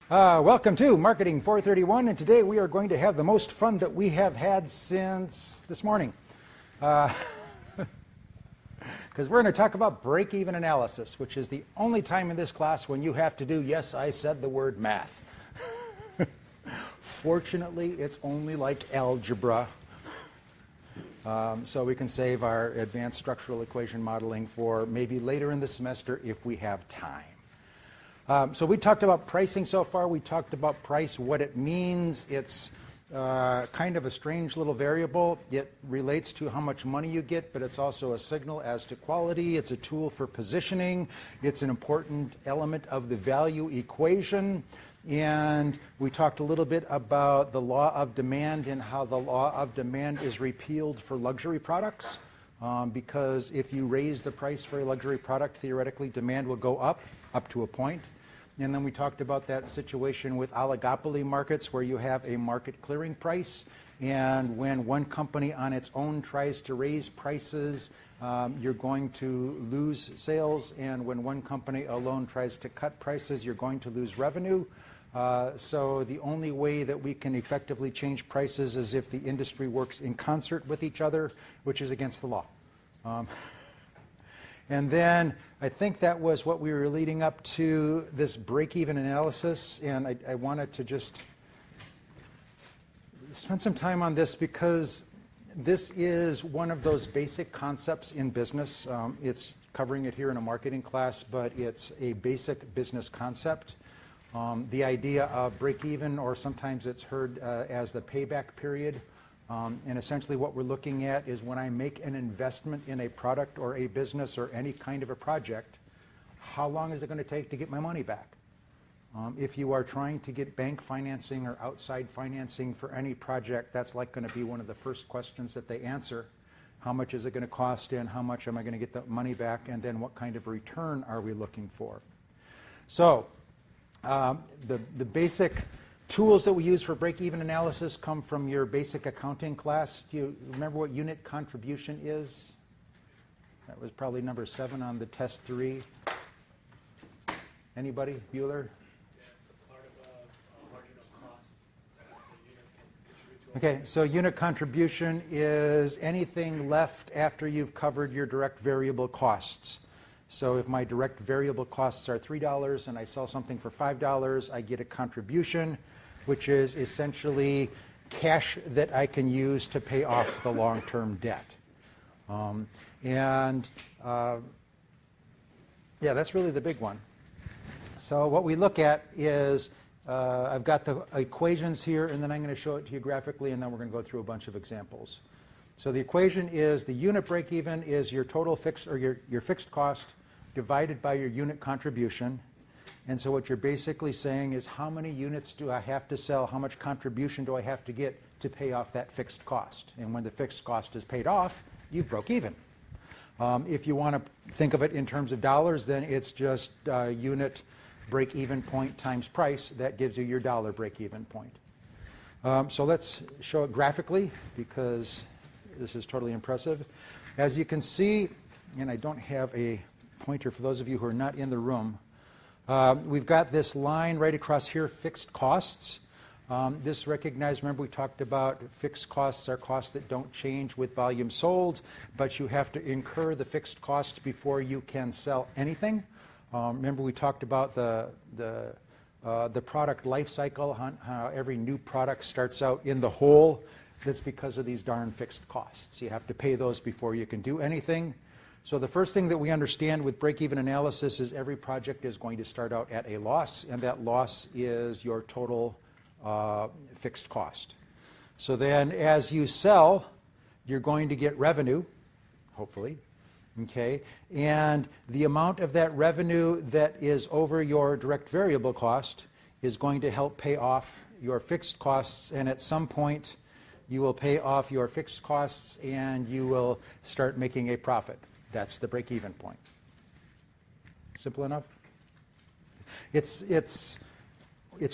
Welcome to Marketing 431, and today we are going to have the most fun that we have had since this morning. Because we're going to talk about break-even analysis, which is the only time in this class when you have to do, yes, I said the word math. Fortunately, it's only like algebra. So we can save our advanced structural equation modeling for maybe later in the semester if we have time. So we talked about pricing so far. We talked about price, what it means. It's kind of a strange little variable. It relates to how much money you get, but it's also a signal as to quality. It's a tool for positioning. It's an important element of the value equation. And we talked a little bit about the law of demand and how the law of demand is repealed for luxury products. Because if you raise the price for a luxury product, theoretically demand will go up to a point. And then we talked about that situation with oligopoly markets where you have a market clearing price, and when one company on its own tries to raise prices, you're going to lose sales, and when one company alone tries to cut prices, you're going to lose revenue. So the only way that we can effectively change prices is if the industry works in concert with each other, which is against the law. And then I think that was what we were leading up to, this break-even analysis, and I wanted to just spend some time on this because this is one of those basic concepts in business. It's covering it here in a marketing class, but it's a basic business concept. The idea of break-even, or sometimes it's heard as the payback period. And essentially what we're looking at is when I make an investment in a product or a business or any kind of a project, how long is it going to take to get my money back? If you are trying to get bank financing or outside financing for any project, that's like going to be one of the first questions that they answer. How much is it going to cost, and how much am I going to get the money back, and then what kind of return are we looking for? So the basic tools that we use for break-even analysis come from your basic accounting class. Do you remember what unit contribution is? That was probably number 7 on the test 3. Anybody? Bueller? Yeah, it's a part of a margin of cost that the unit can contribute to. Okay, so unit contribution is anything left after you've covered your direct variable costs. So if my direct variable costs are $3 and I sell something for $5, I get a contribution, which is essentially cash that I can use to pay off the long-term debt. Yeah, that's really the big one. So what we look at is, I've got the equations here, and then I'm going to show it to you graphically, and then we're going to go through a bunch of examples. So the equation is the unit break-even is your total fixed, or your fixed cost divided by your unit contribution. And so what you're basically saying is, how many units do I have to sell? How much contribution do I have to get to pay off that fixed cost? And when the fixed cost is paid off, you've broke even. If you want to think of it in terms of dollars, then it's just unit break-even point times price. That gives you your dollar break-even point. So let's show it graphically, because this is totally impressive. As you can see, and I don't have a pointer for those of you who are not in the room, we've got this line right across here, fixed costs. This recognized, remember we talked about fixed costs are costs that don't change with volume sold, but you have to incur the fixed cost before you can sell anything. Remember we talked about the product life cycle, how every new product starts out in the hole. That's because of these darn fixed costs. You have to pay those before you can do anything. So the first thing that we understand with break-even analysis is every project is going to start out at a loss, and that loss is your total fixed cost. So then as you sell, you're going to get revenue, hopefully, okay? And the amount of that revenue that is over your direct variable cost is going to help pay off your fixed costs, and at some point you will pay off your fixed costs and you will start making a profit. That's the break-even point. Simple enough? It's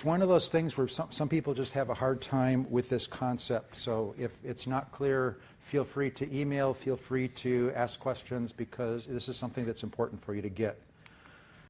one of those things where some people just have a hard time with this concept. So if it's not clear, feel free to email, feel free to ask questions, because this is something that's important for you to get.